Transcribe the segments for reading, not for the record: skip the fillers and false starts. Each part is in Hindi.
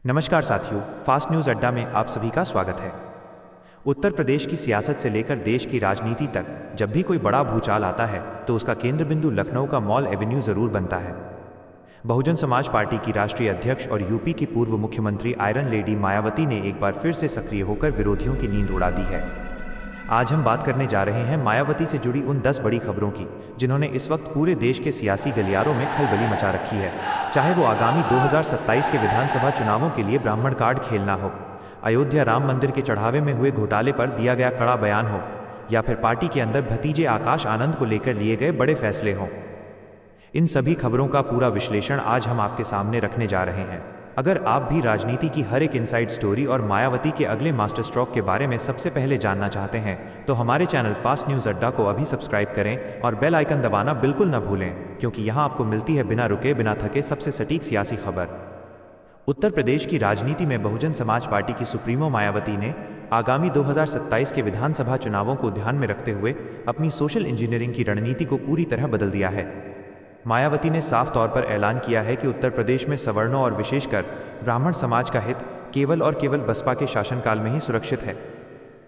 नमस्कार साथियों, फास्ट न्यूज़ अड्डा में आप सभी का स्वागत है। उत्तर प्रदेश की सियासत से लेकर देश की राजनीति तक जब भी कोई बड़ा भूचाल आता है तो उसका केंद्र बिंदु लखनऊ का मॉल एवेन्यू जरूर बनता है। बहुजन समाज पार्टी की राष्ट्रीय अध्यक्ष और यूपी की पूर्व मुख्यमंत्री आयरन लेडी मायावती ने एक बार फिर से सक्रिय होकर विरोधियों की नींद उड़ा दी है। आज हम बात करने जा रहे हैं मायावती से जुड़ी उन 10 बड़ी खबरों की जिन्होंने इस वक्त पूरे देश के सियासी गलियारों में खलबली मचा रखी है। चाहे वो आगामी 2027 के विधानसभा चुनावों के लिए ब्राह्मण कार्ड खेलना हो, अयोध्या राम मंदिर के चढ़ावे में हुए घोटाले पर दिया गया कड़ा बयान हो, या फिर पार्टी के अंदर भतीजे आकाश आनंद को लेकर लिए गए बड़े फैसले हों। इन सभी खबरों का पूरा विश्लेषण आज हम आपके सामने रखने जा रहे हैं। अगर आप भी राजनीति की हर एक इनसाइड स्टोरी और मायावती के अगले मास्टर स्ट्रोक के बारे में सबसे पहले जानना चाहते हैं तो हमारे चैनल फास्ट न्यूज़ अड्डा को अभी सब्सक्राइब करें और बेल आइकन दबाना बिल्कुल न भूलें, क्योंकि यहाँ आपको मिलती है बिना रुके बिना थके सबसे सटीक सियासी खबर। उत्तर प्रदेश की राजनीति में बहुजन समाज पार्टी की सुप्रीमो मायावती ने आगामी 2027 के विधानसभा चुनावों को ध्यान में रखते हुए अपनी सोशल इंजीनियरिंग की रणनीति को पूरी तरह बदल दिया है। मायावती ने साफ तौर पर ऐलान किया है कि उत्तर प्रदेश में सवर्णों और विशेषकर ब्राह्मण समाज का हित केवल और केवल बसपा के शासनकाल में ही सुरक्षित है।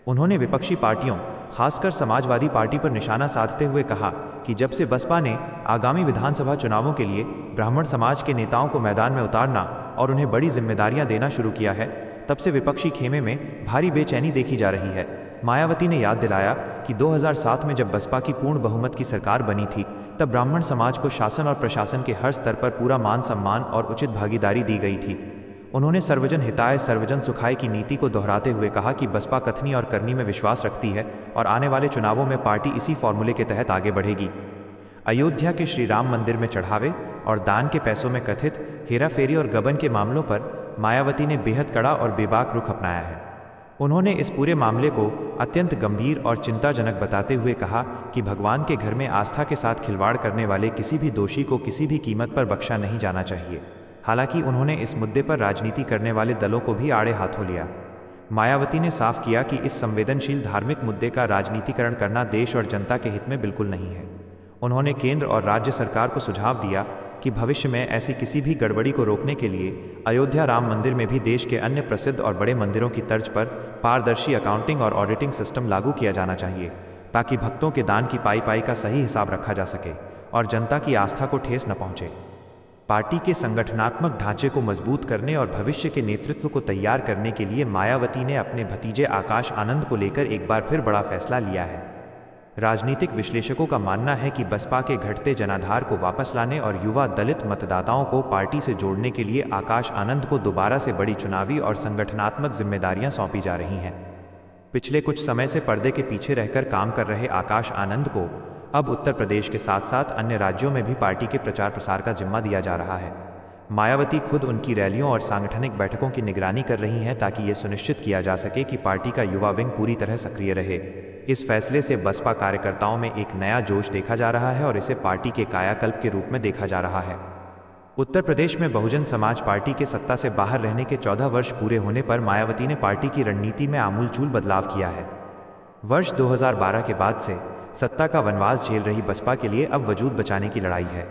उन्होंने विपक्षी पार्टियों, खासकर समाजवादी पार्टी पर निशाना साधते हुए कहा कि जब से बसपा ने आगामी विधानसभा चुनावों के लिए ब्राह्मण समाज के नेताओं को मैदान में उतारना और उन्हें बड़ी जिम्मेदारियां देना शुरू किया है, तब से विपक्षी खेमे में भारी बेचैनी देखी जा रही है। मायावती ने याद दिलाया कि 2007 में जब बसपा की पूर्ण बहुमत की सरकार बनी थी तब ब्राह्मण समाज को शासन और प्रशासन के हर स्तर पर पूरा मान सम्मान और उचित भागीदारी दी गई थी। उन्होंने सर्वजन हिताय सर्वजन सुखाय की नीति को दोहराते हुए कहा कि बसपा कथनी और करनी में विश्वास रखती है और आने वाले चुनावों में पार्टी इसी फॉर्मूले के तहत आगे बढ़ेगी। अयोध्या के श्री राम मंदिर में चढ़ावे और दान के पैसों में कथित हेराफेरी और गबन के मामलों पर मायावती ने बेहद कड़ा और बेबाक रुख अपनाया है। उन्होंने इस पूरे मामले को अत्यंत गंभीर और चिंताजनक बताते हुए कहा कि भगवान के घर में आस्था के साथ खिलवाड़ करने वाले किसी भी दोषी को किसी भी कीमत पर बख्शा नहीं जाना चाहिए। हालांकि उन्होंने इस मुद्दे पर राजनीति करने वाले दलों को भी आड़े हाथों लिया। मायावती ने साफ किया कि इस संवेदनशील धार्मिक मुद्दे का राजनीतिकरण करना देश और जनता के हित में बिल्कुल नहीं है। उन्होंने केंद्र और राज्य सरकार को सुझाव दिया कि भविष्य में ऐसी किसी भी गड़बड़ी को रोकने के लिए अयोध्या राम मंदिर में भी देश के अन्य प्रसिद्ध और बड़े मंदिरों की तर्ज पर पारदर्शी अकाउंटिंग और ऑडिटिंग सिस्टम लागू किया जाना चाहिए, ताकि भक्तों के दान की पाई पाई का सही हिसाब रखा जा सके और जनता की आस्था को ठेस न पहुंचे। पार्टी के संगठनात्मक ढांचे को मजबूत करने और भविष्य के नेतृत्व को तैयार करने के लिए मायावती ने अपने भतीजे आकाश आनंद को लेकर एक बार फिर बड़ा फैसला लिया है। राजनीतिक विश्लेषकों का मानना है कि बसपा के घटते जनाधार को वापस लाने और युवा दलित मतदाताओं को पार्टी से जोड़ने के लिए आकाश आनंद को दोबारा से बड़ी चुनावी और संगठनात्मक जिम्मेदारियां सौंपी जा रही हैं। पिछले कुछ समय से पर्दे के पीछे रहकर काम कर रहे आकाश आनंद को अब उत्तर प्रदेश के साथ साथ अन्य राज्यों में भी पार्टी के प्रचार प्रसार का जिम्मा दिया जा रहा है। मायावती खुद उनकी रैलियों और सांगठनिक बैठकों की निगरानी कर रही हैं ताकि ये सुनिश्चित किया जा सके कि पार्टी का युवा विंग पूरी तरह सक्रिय रहे। इस फैसले से बसपा कार्यकर्ताओं में एक नया जोश देखा जा रहा है और इसे पार्टी के कायाकल्प के रूप में देखा जा रहा है। उत्तर प्रदेश में बहुजन समाज पार्टी के सत्ता से बाहर रहने के 14 वर्ष पूरे होने पर मायावती ने पार्टी की रणनीति में आमूलचूल बदलाव किया है। वर्ष 2012 के बाद से सत्ता का वनवास झेल रही बसपा के लिए अब वजूद बचाने की लड़ाई है।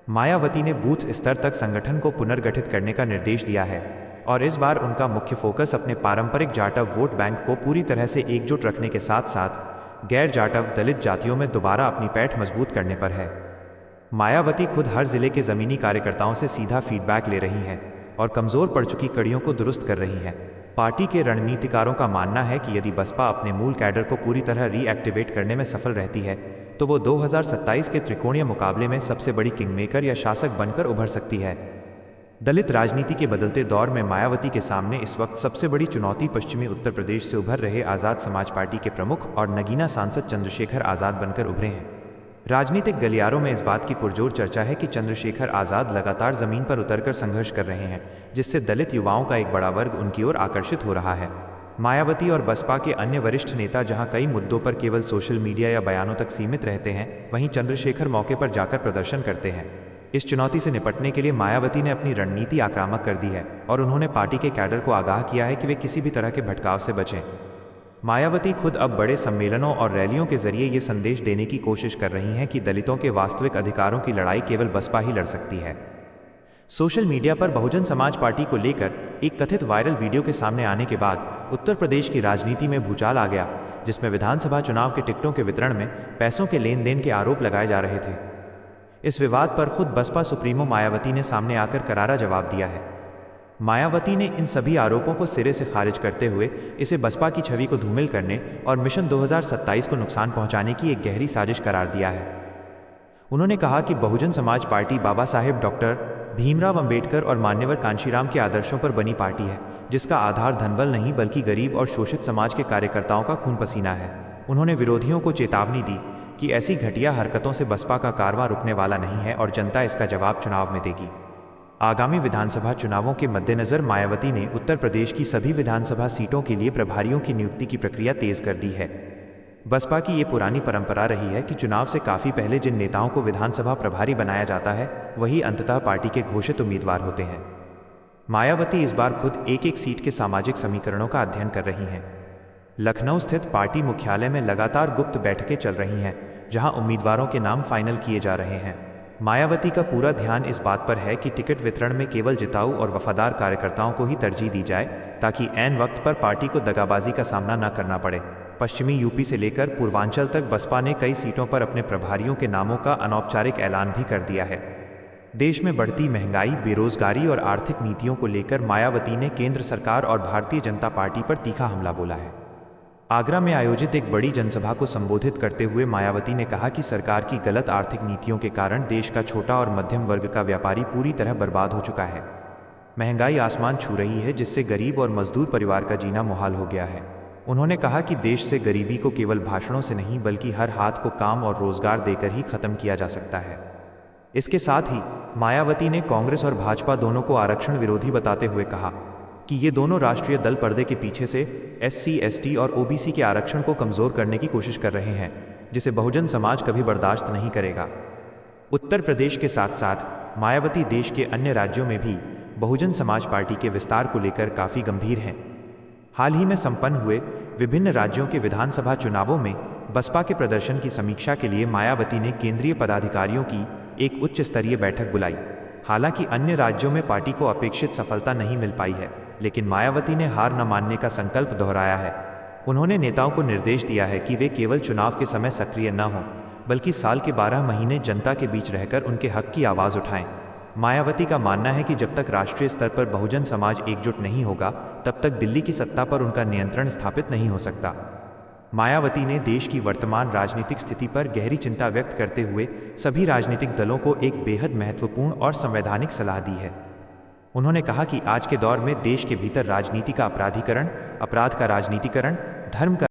मायावती ने बूथ स्तर तक संगठन को पुनर्गठित करने का निर्देश दिया है और इस बार उनका मुख्य फोकस अपने पारंपरिक जाटव वोट बैंक को पूरी तरह से एकजुट रखने के साथ साथ गैर जाटव दलित जातियों में दोबारा अपनी पैठ मजबूत करने पर है। मायावती खुद हर जिले के जमीनी कार्यकर्ताओं से सीधा फीडबैक ले रही हैं और कमजोर पड़ चुकी कड़ियों को दुरुस्त कर रही हैं। पार्टी के रणनीतिकारों का मानना है कि यदि बसपा अपने मूल कैडर को पूरी तरह रीएक्टिवेट करने में सफल रहती है तो वो 2027 के त्रिकोणीय मुकाबले में सबसे बड़ी किंगमेकर या शासक बनकर उभर सकती है। दलित राजनीति के बदलते दौर में मायावती के सामने इस वक्त सबसे बड़ी चुनौती पश्चिमी उत्तर प्रदेश से उभर रहे आज़ाद समाज पार्टी के प्रमुख और नगीना सांसद चंद्रशेखर आज़ाद बनकर उभरे हैं। राजनीतिक गलियारों में इस बात की पुरजोर चर्चा है कि चंद्रशेखर आज़ाद लगातार जमीन पर उतरकर संघर्ष कर रहे हैं, जिससे दलित युवाओं का एक बड़ा वर्ग उनकी ओर आकर्षित हो रहा है। मायावती और बसपा के अन्य वरिष्ठ नेता जहां कई मुद्दों पर केवल सोशल मीडिया या बयानों तक सीमित रहते हैं, वहीं चंद्रशेखर मौके पर जाकर प्रदर्शन करते हैं। इस चुनौती से निपटने के लिए मायावती ने अपनी रणनीति आक्रामक कर दी है और उन्होंने पार्टी के कैडर को आगाह किया है कि वे किसी भी तरह के भटकाव से बचें। मायावती खुद अब बड़े सम्मेलनों और रैलियों के जरिए ये संदेश देने की कोशिश कर रही हैं कि दलितों के वास्तविक अधिकारों की लड़ाई केवल बसपा ही लड़ सकती है। सोशल मीडिया पर बहुजन समाज पार्टी को लेकर एक कथित वायरल वीडियो के सामने आने के बाद उत्तर प्रदेश की राजनीति में भूचाल आ गया, जिसमें विधानसभा चुनाव के टिकटों के वितरण में पैसों के लेन देन के आरोप लगाए जा रहे थे। इस विवाद पर खुद बसपा सुप्रीमो मायावती ने सामने आकर करारा जवाब दिया है। मायावती ने इन सभी आरोपों को सिरे से खारिज करते हुए इसे बसपा की छवि को धूमिल करने और मिशन 2027 को नुकसान पहुंचाने की एक गहरी साजिश करार दिया है। उन्होंने कहा कि बहुजन समाज पार्टी बाबा साहेब डॉक्टर भीमराव अंबेडकर और मान्यवर कांशीराम के आदर्शों पर बनी पार्टी है, जिसका आधार धनबल नहीं बल्कि गरीब और शोषित समाज के कार्यकर्ताओं का खून पसीना है। उन्होंने विरोधियों को चेतावनी दी कि ऐसी घटिया हरकतों से बसपा का कारवां रुकने वाला नहीं है और जनता इसका जवाब चुनाव में देगी। आगामी विधानसभा चुनावों के मद्देनजर मायावती ने उत्तर प्रदेश की सभी विधानसभा सीटों के लिए प्रभारियों की नियुक्ति की प्रक्रिया तेज कर दी है। बसपा की ये पुरानी परंपरा रही है कि चुनाव से काफी पहले जिन नेताओं को विधानसभा प्रभारी बनाया जाता है वही अंततः पार्टी के घोषित उम्मीदवार होते हैं। मायावती इस बार खुद एक सीट के सामाजिक समीकरणों का अध्ययन कर रही हैं। लखनऊ स्थित पार्टी मुख्यालय में लगातार गुप्त बैठकें चल रही हैं, जहां उम्मीदवारों के नाम फाइनल किए जा रहे हैं। मायावती का पूरा ध्यान इस बात पर है कि टिकट वितरण में केवल जिताऊ और वफादार कार्यकर्ताओं को ही तरजीह दी जाए, ताकि ऐन वक्त पर पार्टी को दगाबाजी का सामना न करना पड़े। पश्चिमी यूपी से लेकर पूर्वांचल तक बसपा ने कई सीटों पर अपने प्रभारियों के नामों का अनौपचारिक ऐलान भी कर दिया है। देश में बढ़ती महंगाई, बेरोजगारी और आर्थिक नीतियों को लेकर मायावती ने केंद्र सरकार और भारतीय जनता पार्टी पर तीखा हमला बोला है। आगरा में आयोजित एक बड़ी जनसभा को संबोधित करते हुए मायावती ने कहा कि सरकार की गलत आर्थिक नीतियों के कारण देश का छोटा और मध्यम वर्ग का व्यापारी पूरी तरह बर्बाद हो चुका है। महंगाई आसमान छू रही है, जिससे गरीब और मजदूर परिवार का जीना मुहाल हो गया है। उन्होंने कहा कि देश से गरीबी को केवल भाषणों से नहीं बल्कि हर हाथ को काम और रोजगार देकर ही खत्म किया जा सकता है। इसके साथ ही मायावती ने कांग्रेस और भाजपा दोनों को आरक्षण विरोधी बताते हुए कहा कि ये दोनों राष्ट्रीय दल पर्दे के पीछे से SC, ST और OBC के आरक्षण को कमजोर करने की कोशिश कर रहे हैं, जिसे बहुजन समाज कभी बर्दाश्त नहीं करेगा। उत्तर प्रदेश के साथ साथ मायावती देश के अन्य राज्यों में भी बहुजन समाज पार्टी के विस्तार को लेकर काफी गंभीर हैं। हाल ही में संपन्न हुए विभिन्न राज्यों के विधानसभा चुनावों में बसपा के प्रदर्शन की समीक्षा के लिए मायावती ने केंद्रीय पदाधिकारियों की एक उच्च स्तरीय बैठक बुलाई। हालांकि अन्य राज्यों में पार्टी को अपेक्षित सफलता नहीं मिल पाई है, लेकिन मायावती ने हार न मानने का संकल्प दोहराया है। उन्होंने नेताओं को निर्देश दिया है कि वे केवल चुनाव के समय सक्रिय न हों, बल्कि साल के 12 महीने जनता के बीच रहकर उनके हक की आवाज़ उठाएं। मायावती का मानना है कि जब तक राष्ट्रीय स्तर पर बहुजन समाज एकजुट नहीं होगा, तब तक दिल्ली की सत्ता पर उनका नियंत्रण स्थापित नहीं हो सकता। मायावती ने देश की वर्तमान राजनीतिक स्थिति पर गहरी चिंता व्यक्त करते हुए सभी राजनीतिक दलों को एक बेहद महत्वपूर्ण और संवैधानिक सलाह दी है। उन्होंने कहा कि आज के दौर में देश के भीतर राजनीति का अपराधीकरण, अपराध का राजनीतिकरण, धर्म का